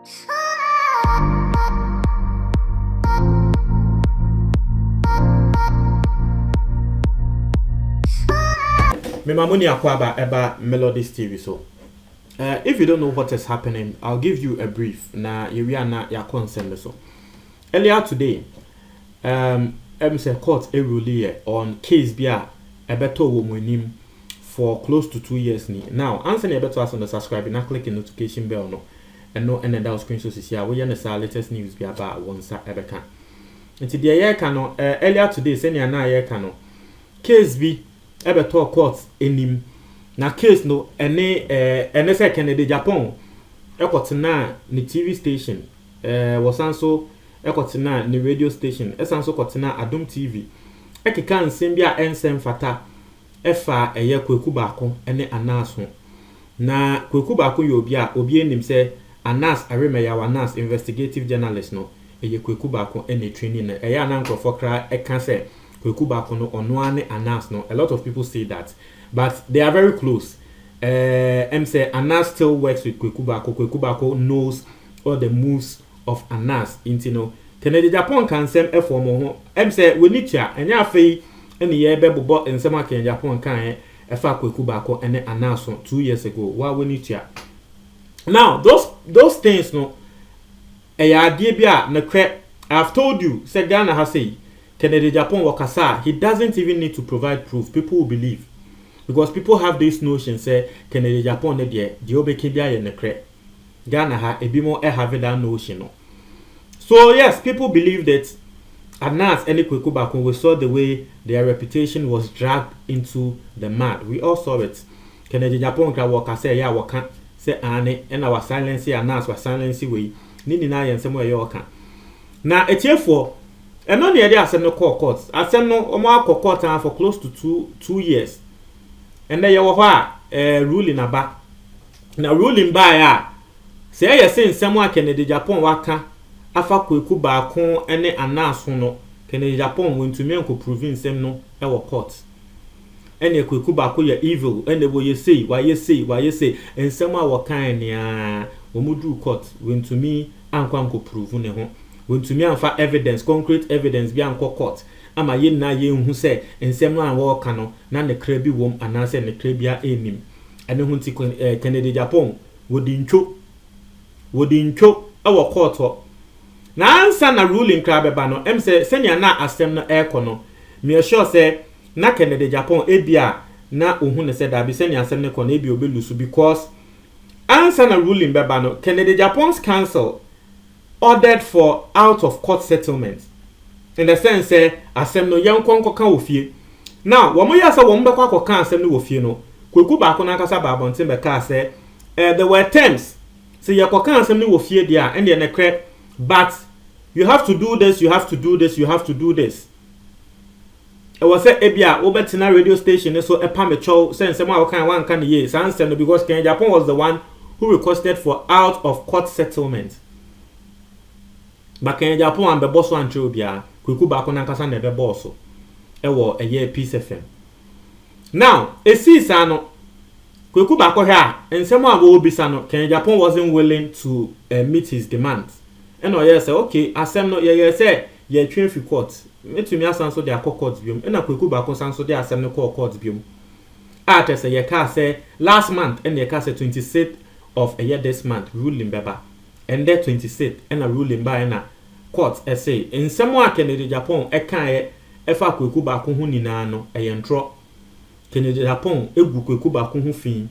Me mamuni akwaba eba Melodies TV so. If you don't know what is happening, I'll give you a brief. Na na ya concern so. Earlier today, court a ruling on case bia ebeto womunim for close to 2 years ni. Now, answer ebeto us on the subscribe and click the notification bell no. And no and that screen so see we the latest news bia ba wonsa ebeka. Nti the year kano earlier today senior na year kano case bi ebeto court enim na case no ene se Kennedy Japan ekotena ni TV station wasanso ekotena ni radio station esanso kotena Adom TV ekeka nsem bia ensem fata efa eye Kweku Baako ene Anas ho na Kweku Baako obi enim se Anas Aremeya Anas investigative journalist no eye Kweku Baako ene training na eye anankofo kra eka se Kweku Baako no ono ane Anas no. A lot of people say that, but they are very close. Say Anas still works with Kweku Baako. Kweku Baako knows all the moves of Anas. Intino Kennedy Japan can send a form of say we need ya and ya fee any year bebo and some Kennedy Japan can fa Kweku Baako and Anas 2 years ago. Why we need ya now? Those things no. I've told you. Say Ghana has say. Kennedy Japan wakasa, he doesn't even need to provide proof. People will believe. Because people have this notion, say, Kennedy Japan, the obekibia in the cre. Ghana ha, a bit more have that notion. No? So, yes, people believe that Anas and Kweku Baako, we saw the way their reputation was dragged into the mud. We all saw it. Kennedy Japan, waka say, yeah, waka, say, Ane, and our silence, Anas was silence way. Nini na yen somewhere yoka. Now, it's here for. And no near there no court. I said no court for close to two years. And there you were ruling about. Now ruling by say you saying someone Kennedy Japan waka afa Kweku Baako ene Anas no Kennedy Japan went to me unko proving sem no e wo court. Ene Kweku Baako ye evil and the way you say why you say and someone wa kan nia wo mudu court went to me anko prove ne ho. When to me and for evidence, concrete evidence be anko court. Ama ye na ye hu say ensem no an wo kano na ne krabi wom anase ne krabia enim. Ene hu ti Kennedy Japan wodi ntwo e court ho. Na ansa na ruling krabe ba no em say senior na asem no e kono. Me sure say na Kennedy Japan ebia na ohun ne say da be senior asem ne kono ebi obelusu because ansa na ruling be ba no Kennedy Japan's council ordered for out of court settlement in the sense asem no yankon kan ofie now wo mo yasa wo mbekwa kokan asem no ofie no Kweku Baako na kasa ba bonten be ka say there were terms say yakokan asem no ofie dia and the nekre but you have to do this you have to do this it was say ebia obetina radio station so epa me chow say nsem a wokan wan kan ye sansem no because Kennedy Japan was the one who requested for out of court settlement. But Kennedy Japan and the boss one chobia, Kweku Baako na kasa na be boss. Ewo eye Peace FM. Now, no Kweku Baako here, and someone will be sano. Kennedy Japan wasn't willing to meet his demands. And I say, okay, asem no ye say ye train for court. Me to me asan so their court biom. And Kweku Baako san so their asem no court biom. Ate say ye ka say last month and ye ka say 26th of a year this month ruling beba. And that 26th and a ruling by na court say in someone Kennedy Japan e kan efa Kweku Baako hu nyina no e yentro Kennedy Japan egu Kweku Baako hu fin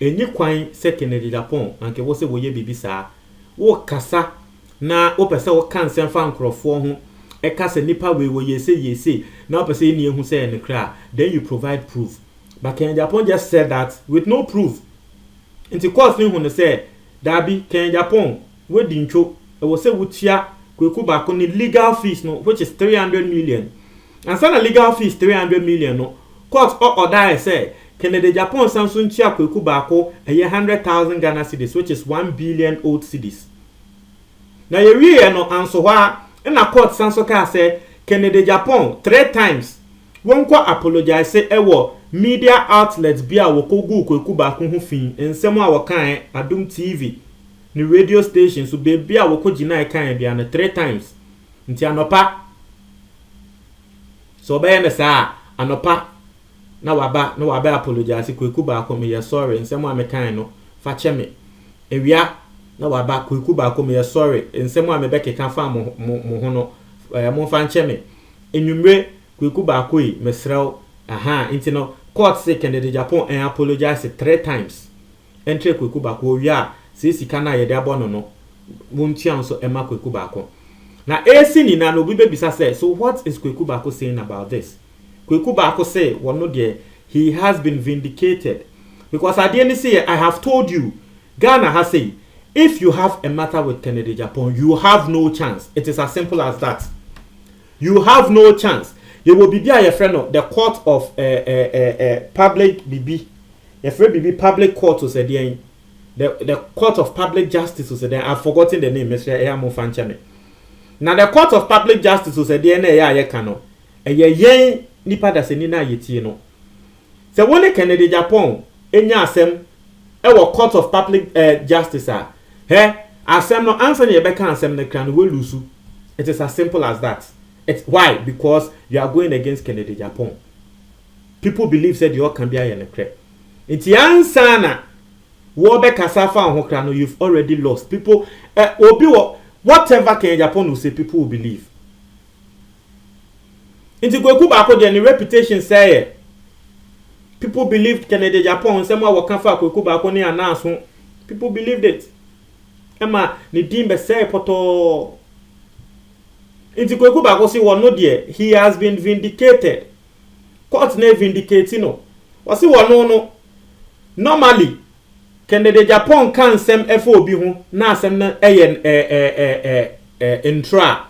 enyi kwan se Kennedy Japan anke wo se wo ye bibisa wo kasa na wo pese wo kan se fa nkrofo hu e kasa nipa we wo ye say na wo pese ni ehu say ne kra then you provide proof but Kennedy Japan just said that with no proof into court ni hu ne say dabi Kennedy Japan we dincho e wo se wutia Kweku Baako ni legal fees no which is 300 million and sana legal fees 300 million no court order say Kennedy Japan Samsung chia Kweku Baako 100,000 Ghana cedis which is 1 billion old cedis na ye wie no anso hwa na court sanso ka say Kennedy Japan 3 times won kwa apologize say ewo media outlets bia wo kogu Kweku Baako hu fin ensem a wo kan Adom TV ni radio station so baby a woko gina kan bia na 3 times nti anopa so be na saa anopa na waba apologize Kweku Baako me sorry nsem a me kan no fa che me ewia na waba Kweku Baako me sorry nsem a me be keka fa mo ho no mo fa nche me enwumre Kweku Baako yi mesrew aha nti no court say Kennedy Japan and apologize 3 times entre Kweku Baako wia se sika na ye de abono no wontia nso ema Kweku Baako na esi ni na no bi bebisa say so what is Kweku Baako saying about this? Kweku Baako say one there he has been vindicated because at the end say I have told you Ghana has said if you have a matter with Kennedy Japan you have no chance. It is as simple as that. You have no chance. You will be your friend of the court of public BB. Your friend BB public court to say the court of public justice to say I've forgotten the name Mr. Eyamo Fanchame. Now the court of public justice to say ye kano ye nipa da se ni na yeti no. Se wole Kennedy Japan enya asem e wo court of public justice asem no answer ye beka asem ne kran we lusu. It is as simple as that. It's why? Because you are going against Kennedy Japan. People believe said you all can be a nekre. It's answer na wo be kasafa ho kra no you've already lost. People whatever Kennedy Japan will say people will believe. Into Kweku Baako the reputation say people believed Kennedy Japan say mo waka fa Kweku Baako ni announce people believed it. Emma ni dimbe say poto into Kweku Baako say one no there he has been vindicated. Court na vindicating no. Wasi one no normally Kennedy Japan can sem FOB ho na sem na intra.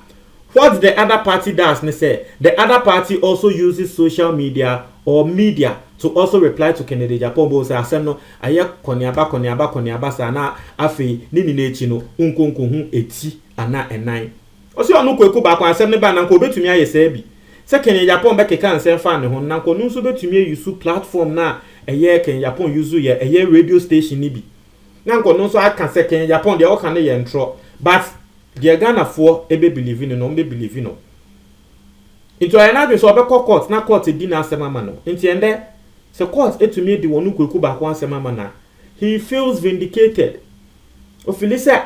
What the other party does, they say, the other party also uses social media or media to also reply to Kennedy Japan. Bo say asem no aye koniaba sana afi nini nechi no unkonko hu eti ana enan. Osi onu Kweku Baako asem ne ba na nko betumi aye se bi. Se Kennedy Japan be keka nsem fa ne ho na nko nso betumi use platform na eye Kennedy Japan use ye eye radio station ni bi. Na nko nso aka se Kennedy Japan de o kan ye ntro but the Ghana for ebe believing no be believing no. Into another so be court na court di na asema ma no. Into ende se court etumi di wonu Kweku Baako asema ma na. He feels vindicated. Ofili say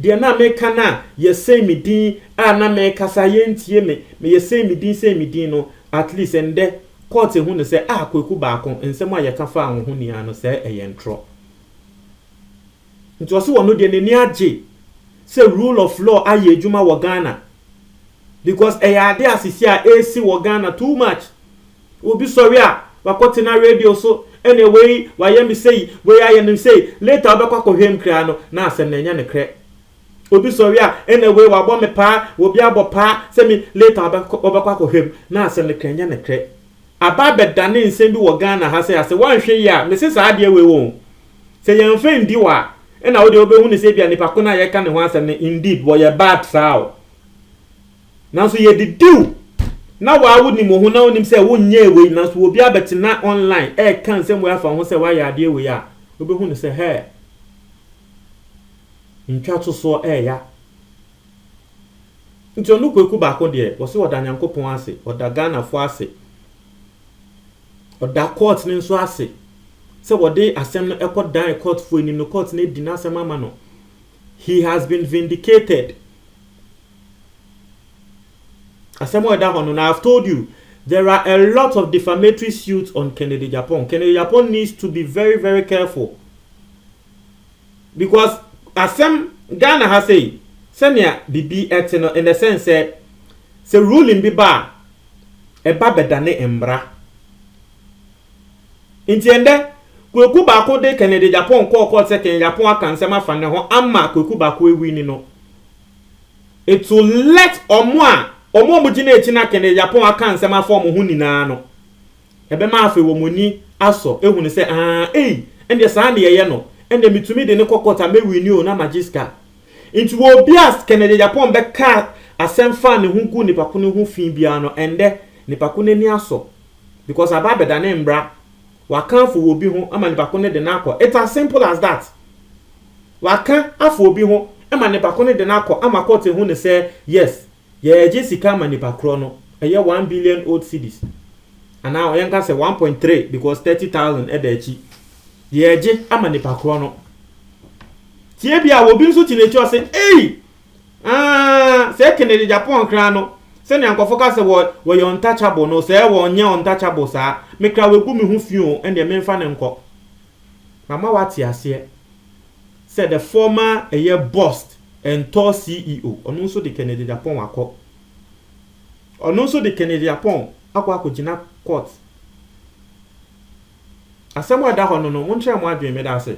de na me kana ye say me din na me kasa ye ntie me ye say me din no at least ende court hu no say Kweku Baako nsem a ye ka fa ho ni ano say eye ntro. Into so wono de nani age say rule of law aye juma wo Ghana because ade asisi a AC wo Ghana too much obi sorry wakoti na radio so anyway why me say we aye nim say later obekwa kohwem kra no na asem na nya ne kre obi sorry anyway wa bo me pa obi abo pa say me later obekwa kohwem na asem ne kra nya ne kre aba bedane nsem bi wo Ghana ha say ase wan hwe ya me say sa ade we wo say yan fe ndi wa and now the obehu ni say bia nipa ko na ye ka ne ho asem ne indeed boy bad sao now so ye did do na wa woni mo ho na onim say wonye we na so obi abetina online kan say mo afa ho say wa ya ade we ya obehu ni say he ntwa to so ya nti onu Kweku Baako de wo se oda Nyankopon ase oda Ghana fo ase oda court ni nso ase so what they asem no ekọ dan court for ni no court na di na asem ama no he has been vindicated. Asem o da hono na I've told you there are a lot of defamatory suits on Kennedy Japan. Kennedy Japan needs to be very very careful because asem Ghana has say senia bibi etino in the sense say ruling bi ba e ba bedane embra intiende Kweku Baako de Kennedy Japan court say Kennedy Japan aka nsema fa ne ho ama Kweku Baako ewi ni no it will let omo mugina echi na Kennedy Japan aka nsema fa omo hu nina no ebe ma afa wo moni aso ehunu say ende sa na ye no ende mitumi de ne kokota mewi ni o na magiska into wo bias Kennedy Japan be ka asem fa ne hu ku nipa ko ne hu fin bia no ende nipa ko ne ni aso because ababeda ne mbra wakan for obi ho ama nipa ko ne de na akọ. It's as simple as that. waka afọ obi ho ema nipa ko ne de na akọ ama court hu ne say yes ye Jessica ma nipa kro no eye 1 billion old cedis and now yen ka say 1.3 because 30,000 e da echi ye je ama nipa kro no tie bia wo bi nso ti nechi o say say Kennedy Japan kra no say ne ankofo ka say wo ye untouchable no say wo nye untouchable sa me kra we gu me hu fiu and de me mfa ne nko mama wati ase said the former boss and tall CEO ono nso de Kennedy Japan akọ ono nso de Kennedy Japan akọ jina court asemo da hono no wonche mo adwen me da say